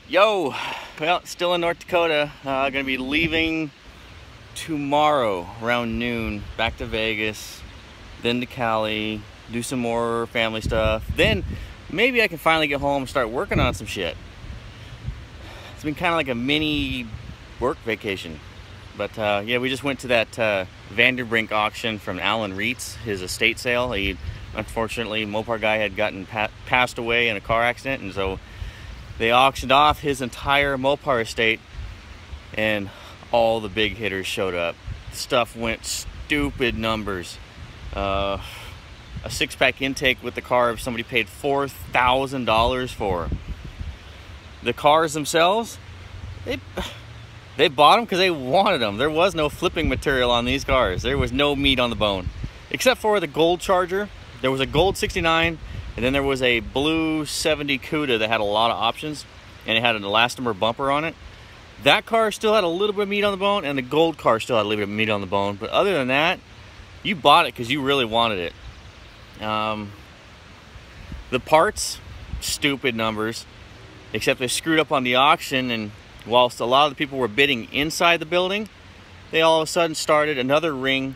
Yo, well, still in North Dakota. Gonna be leaving tomorrow around noon, back to Vegas, then to Cali, do some more family stuff. Then maybe I can finally get home and start working on some shit. It's been kind of like a mini work vacation. But yeah, we just went to that Vanderbrink auction from Alan Reitz, his estate sale. He, unfortunately, Mopar guy had gotten passed away in a car accident, and so they auctioned off his entire Mopar estate, and all the big hitters showed up. Stuff went stupid numbers. A 6-pack intake with the car, somebody paid $4,000 for. The cars themselves, they bought them because they wanted them. There was no flipping material on these cars. There was no meat on the bone. Except for the gold Charger. There was a gold 69, and then there was a blue 70 Cuda that had a lot of options, and it had an elastomer bumper on it. That car still had a little bit of meat on the bone, and the gold car still had a little bit of meat on the bone. But other than that, you bought it because you really wanted it. The parts, stupid numbers, except they screwed up on the auction, and whilst a lot of the people were bidding inside the building, they all of a sudden started another ring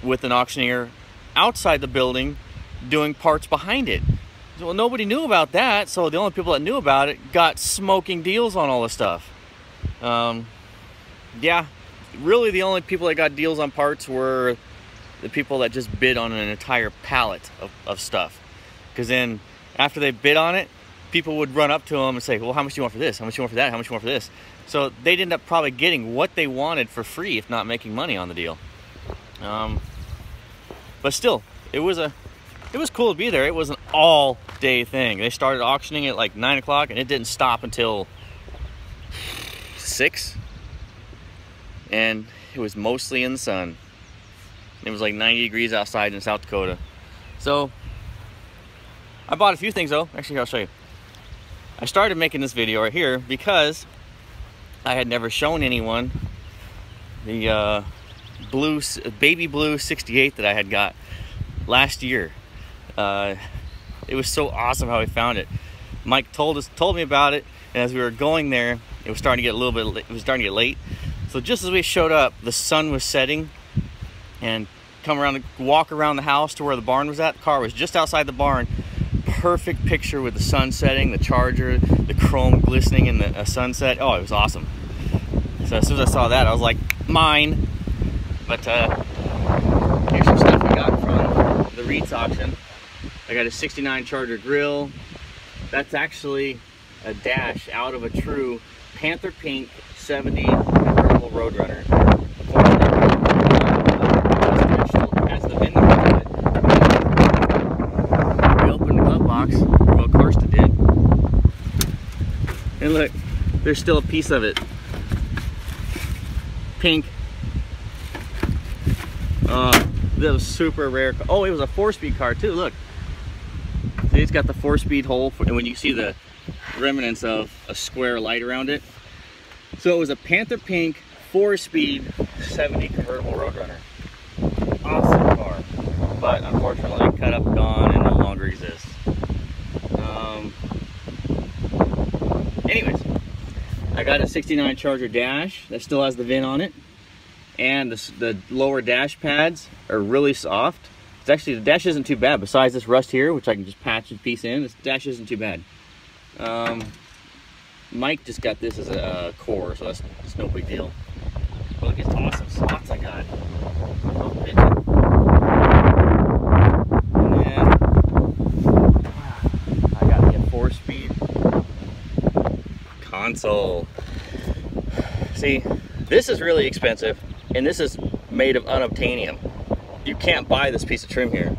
with an auctioneer outside the building doing parts behind it. Well, nobody knew about that, so the only people that knew about it got smoking deals on all this stuff. Yeah, really the only people that got deals on parts were the people that just bid on an entire pallet of stuff. Because then after they bid on it, people would run up to them and say, well, how much do you want for this? How much do you want for that? How much do you want for this? So they'd end up probably getting what they wanted for free, if not making money on the deal. But still, it was cool to be there. It was an all-day thing. They started auctioning at like 9 o'clock, and it didn't stop until 6. And it was mostly in the sun. It was like 90 degrees outside in South Dakota. So I bought a few things though. Actually, I'll show you. I started making this video right here because I had never shown anyone the baby blue 68 that I had got last year. It was so awesome how we found it. Mike told me about it, and as we were going there, it was starting to get late. So just as we showed up, the sun was setting, and walk around the house to where the barn was at. The car was just outside the barn. Perfect picture with the sun setting, the Charger, the chrome glistening in the sunset. Oh, it was awesome. So as soon as I saw that, I was like, mine. But here's some stuff I got from the Reitz auction. I got a 69 Charger grill. That's actually a dash out of a true Panther Pink 70 convertible Roadrunner. Has the VIN number on it. We opened the glove box, well, Karsten did. And look, there's still a piece of it. Pink. That was super rare. Oh, it was a 4-speed car too, look. See, it's got the 4-speed hole, and when you see the remnants of a square light around it. So it was a Panther Pink 4-speed 70 convertible Roadrunner. Awesome car, but unfortunately cut up, gone, and no longer exists. Anyways, I got a 69 Charger dash that still has the VIN on it, and the lower dash pads are really soft. It's actually, the dash isn't too bad. Besides this rust here, which I can just patch a piece in, this dash isn't too bad. Mike just got this as a core, so that's no big deal. Look at awesome spots I got. Oh, bitchin. And then I got me a 4-speed console. See, this is really expensive, and this is made of unobtainium. You can't buy this piece of trim here.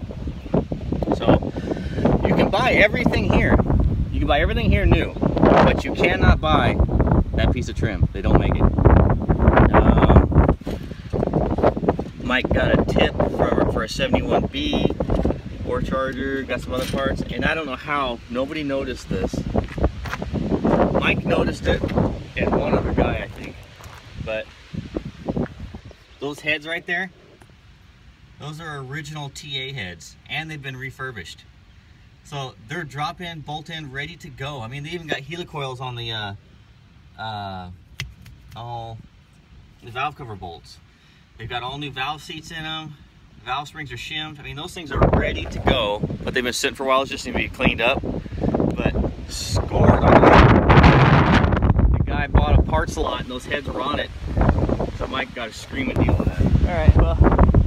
So you can buy everything here. You can buy everything here new, but you cannot buy that piece of trim. They don't make it. Mike got a tip for a 71B or Charger, got some other parts, and I don't know how nobody noticed this. Mike noticed it, and one other guy, I think. But those heads right there, those are original TA heads, and they've been refurbished. So they're drop-in, bolt-in, ready to go. I mean, they even got helicoils on the all the valve cover bolts. They've got all new valve seats in them. Valve springs are shimmed. I mean, those things are ready to go, but they've been sitting for a while. It's just need to be cleaned up. But scored on that. The guy bought a parts lot and those heads were on it. So Mike got a screaming deal on that. All right, well,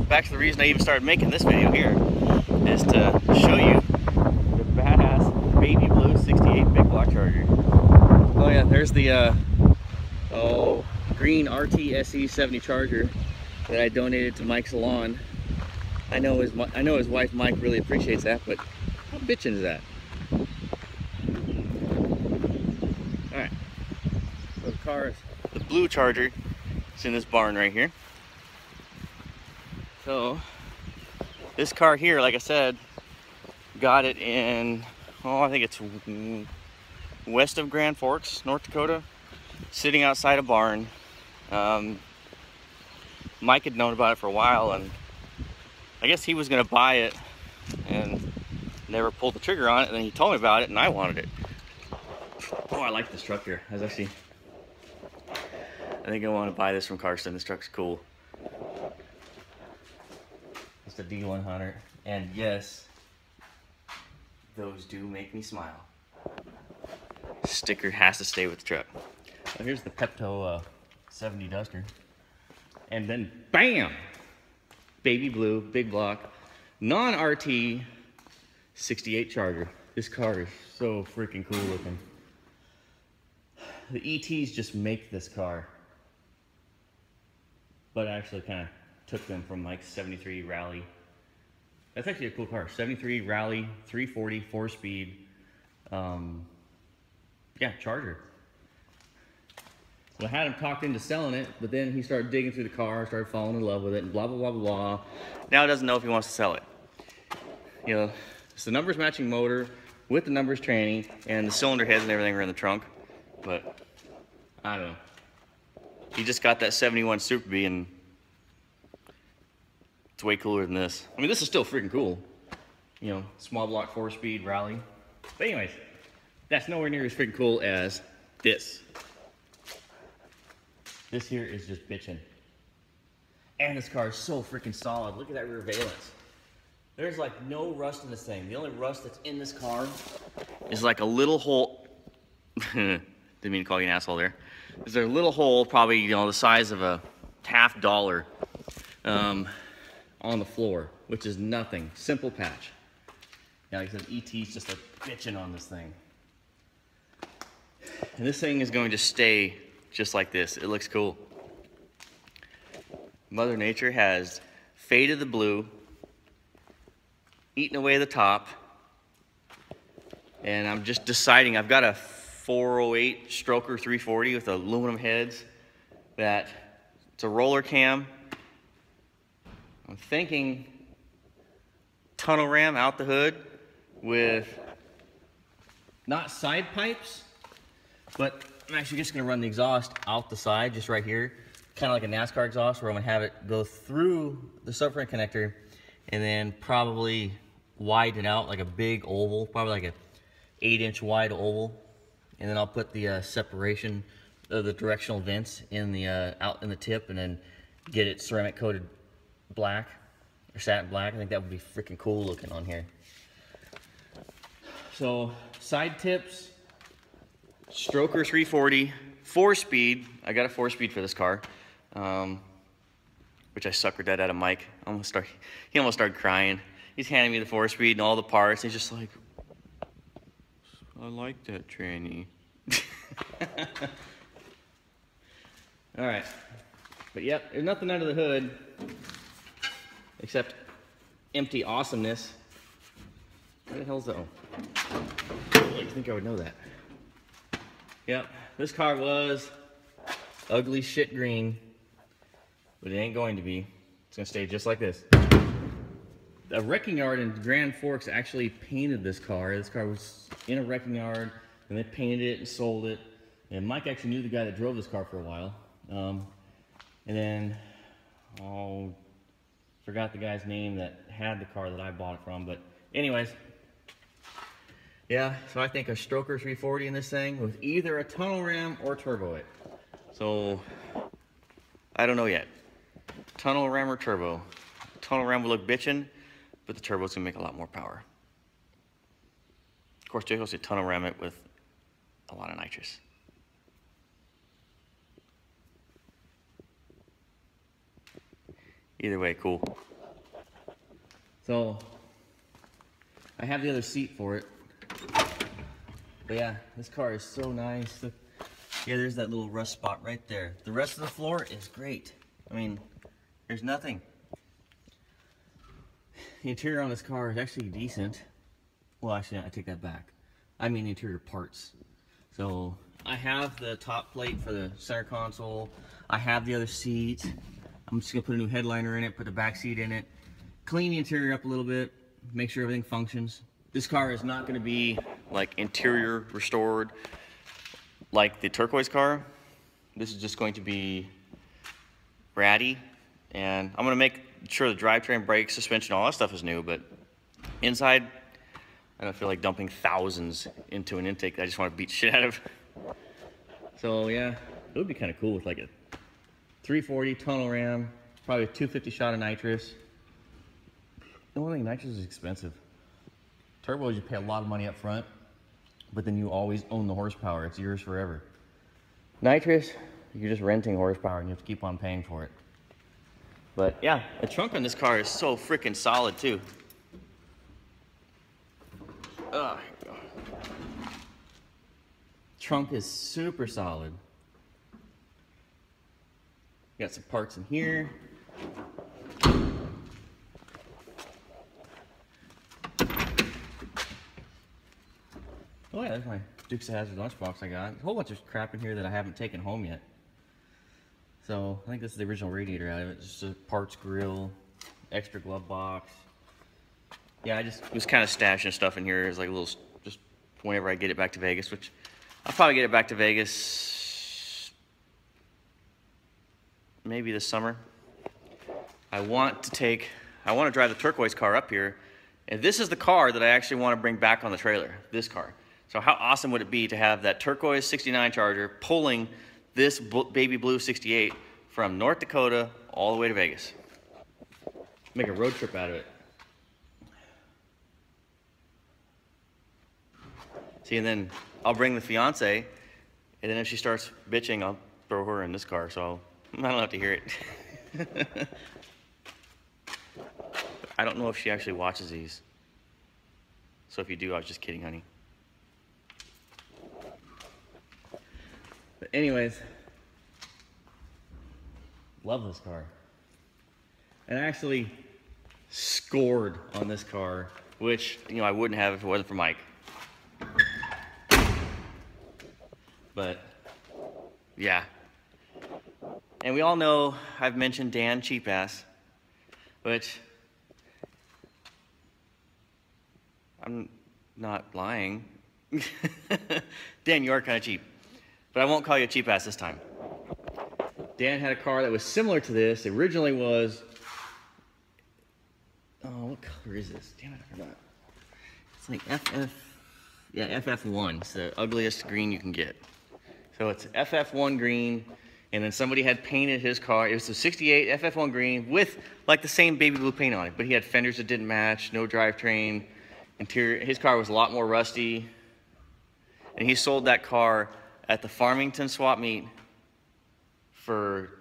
back to the reason I even started making this video here is to show you the badass baby blue 68 big block charger. Oh yeah, there's the green RT-SE 70 charger that I donated to Mike's salon. I know his wife Mike really appreciates that, but how bitchin' is that? All right, so the car is the blue charger. It's in this barn right here. So this car here, like I said, got it in, oh, I think it's west of Grand Forks, North Dakota, sitting outside a barn. Mike had known about it for a while, and I guess he was gonna buy it and never pulled the trigger on it, and then he told me about it and I wanted it. Oh, I like this truck here. I think I want to buy this from Karsten. This truck's cool. It's the D100, and yes, those do make me smile. Sticker has to stay with the truck. So here's the Pepto 70 Duster, and then bam, baby blue, big block, non-RT 68 Charger. This car is so freaking cool looking. The ETs just make this car, but I actually kind of took them from like 73 Rally. That's actually a cool car. 73 Rally, 340, 4-speed, yeah, Charger. So I had him talked into selling it, but then he started digging through the car, started falling in love with it, and blah, blah, blah, blah, blah. Now he doesn't know if he wants to sell it. You know, it's the numbers matching motor with the numbers training, and the cylinder heads and everything are in the trunk. But I don't know. He just got that 71 Super Bee, and it's way cooler than this. I mean, this is still freaking cool. You know, small block 4-speed Rally. But anyways, that's nowhere near as freaking cool as this. This here is just bitchin'. And this car is so freaking solid. Look at that rear valence. There's like no rust in this thing. The only rust that's in this car is like a little hole. Didn't mean to call you an asshole there. Is there a little hole, probably, you know, the size of a $50 on the floor, which is nothing. Simple patch. Yeah, like I said, ET's just like bitching on this thing. And this thing is going to stay just like this. It looks cool. Mother Nature has faded the blue, eaten away the top, and I'm just deciding. I've got a 408 stroker 340 with aluminum heads. That it's a roller cam. I'm thinking tunnel ram out the hood with not side pipes, but I'm actually just gonna run the exhaust out the side, just right here, kind of like a NASCAR exhaust, where I'm gonna have it go through the subframe connector and then probably widen out like a big oval, probably like a 8-inch wide oval. And then I'll put the separation of the directional vents in the out in the tip, and then get it ceramic coated black or satin black. I think that would be freaking cool looking on here. So side tips, stroker 340, 4-speed. I got a 4-speed for this car, which I suckered that out of Mike. He almost started crying. He's handing me the 4-speed and all the parts. He's just like, I like that tranny. All right, but yep, there's nothing under the hood except empty awesomeness. Where the hell's that? Oh, I think I would know that. Yep, this car was ugly shit green, but it ain't going to be. It's gonna stay just like this. A wrecking yard in Grand Forks actually painted this car. This car was in a wrecking yard, and they painted it and sold it. And Mike actually knew the guy that drove this car for a while. And then, forgot the guy's name that had the car that I bought it from. But anyways, Yeah, so I think a stroker 340 in this thing with either a tunnel ram or turbo it. So, I don't know yet. Tunnel ram or turbo. Tunnel ram will look bitchin', but the turbo's gonna make a lot more power. Of course, Jake will say tunnel ram it with a lot of nitrous. Either way, cool. So, I have the other seat for it. But yeah, this car is so nice. Look, yeah, there's that little rust spot right there. The rest of the floor is great. I mean, there's nothing. The interior on this car is actually decent. Well, actually, I take that back. I mean interior parts. So, I have the top plate for the center console. I have the other seat. I'm just gonna put a new headliner in it, put the back seat in it, clean the interior up a little bit, make sure everything functions. This car is not gonna be like interior restored like the turquoise car. This is just going to be ratty, and I'm gonna make sure the drivetrain, brakes, suspension, all that stuff is new, but inside, I don't feel like dumping thousands into an intake that I just want to beat shit out of. So yeah, it would be kind of cool with like a 340 tunnel ram, probably a 250 shot of nitrous. The only thing, nitrous is expensive. Turbo, you pay a lot of money up front, but then you always own the horsepower. It's yours forever. Nitrous, you're just renting horsepower and you have to keep on paying for it. But yeah, the trunk on this car is so freaking solid too. Oh, trunk is super solid. Got some parts in here. Oh yeah, there's my Dukes of Hazzard lunchbox I got. A whole bunch of crap in here that I haven't taken home yet. So I think this is the original Radiator out of it. Just a parts grill, extra glove box. Yeah, I just was kind of stashing stuff in here as like a little, just whenever I get it back to Vegas, which I'll probably get it back to Vegas maybe this summer. I want to drive the turquoise car up here, and this is the car that I actually want to bring back on the trailer, this car. So how awesome would it be to have that turquoise 69 Charger pulling this baby blue 68 from North Dakota all the way to Vegas. Make a road trip out of it. See, and then I'll bring the fiance, and then if she starts bitching, I'll throw her in this car, so I don't have to hear it. I don't know if she actually watches these. So if you do, I was just kidding, honey. But anyways, love this car. And I actually scored on this car, which, you know, I wouldn't have if it wasn't for Mike. But yeah. And we all know I've mentioned Dan Cheap Ass, which I'm not lying. Dan, you are kind of cheap. But I won't call you a cheap ass this time. Dan had a car that was similar to this. It originally was, oh, what color is this? Damn it, I forgot. It's like FF1. It's the ugliest green you can get. So it's FF1 green, and then somebody had painted his car. It was a 68 FF1 green with like the same baby blue paint on it, but he had fenders that didn't match, no drivetrain, interior. His car was a lot more rusty, and he sold that car at the Farmington swap meet for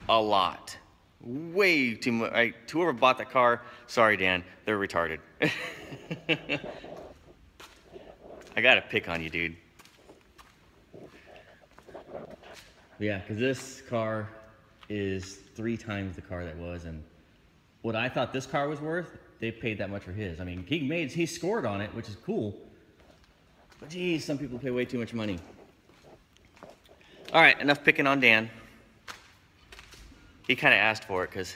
a lot. Way too much. Whoever bought that car, sorry Dan, they're retarded. I gotta pick on you, dude. Yeah, because this car is 3 times the car that was, and what I thought this car was worth, they paid that much for his. I mean, he scored on it, which is cool. But geez, some people pay way too much money. All right, enough picking on Dan. He kind of asked for it because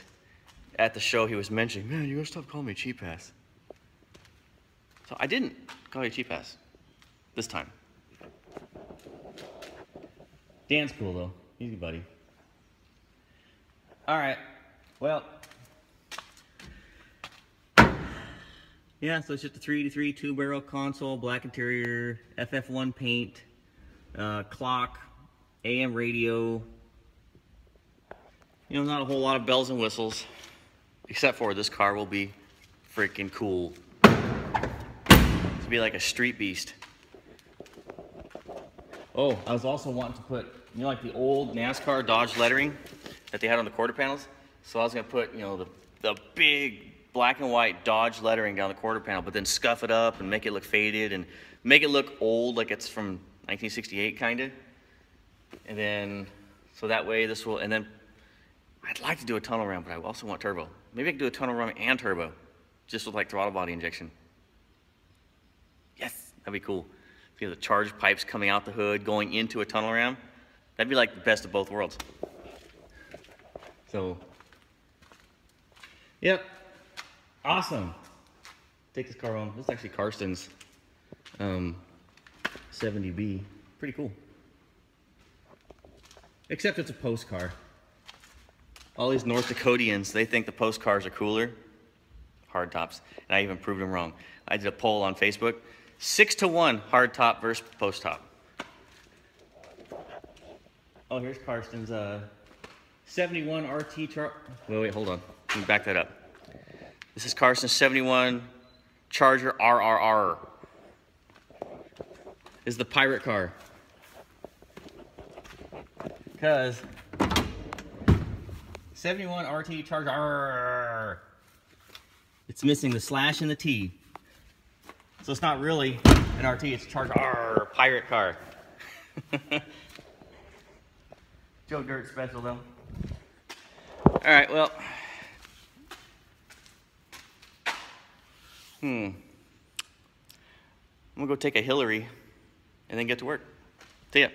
at the show he was mentioning, man, you gotta stop calling me cheap ass. So I didn't call you cheap ass this time. Dan's cool though. He's a good buddy. All right, well, Yeah, so it's just a 383 two-barrel console, black interior, FF1 paint, clock, AM radio. You know, not a whole lot of bells and whistles, except for this car will be freaking cool. It'll be like a street beast. Oh, I was also wanting to put, you know, like the old NASCAR Dodge lettering that they had on the quarter panels. So I was gonna put, you know, the big black and white Dodge lettering down the quarter panel, but then scuff it up and make it look faded and make it look old, like it's from 1968 kind of. And then, so that way this will, and then I'd like to do a tunnel ram, but I also want turbo. Maybe I could do a tunnel ram and turbo, just with like throttle body injection. Yes, that'd be cool. You know, the charge pipes coming out the hood, going into a tunnel ram. That'd be like the best of both worlds. So, yep, awesome. Take this car home. This is actually Karsten's 70B. Pretty cool. Except it's a post car. All these North Dakotians, they think the post cars are cooler. Hard tops. And I even proved them wrong. I did a poll on Facebook. 6-to-1 hard top versus post top. Oh, here's Karsten's 71 RT char. Wait, hold on. Let me back that up. This is Karsten's 71 Charger RRR. This is the pirate car. Because 71 RT Charger. It's missing the slash and the T. So it's not really an RT, it's a Charger pirate car. Joe Dirt special though. Alright, well. I'm gonna go take a Hillary and then get to work. See ya.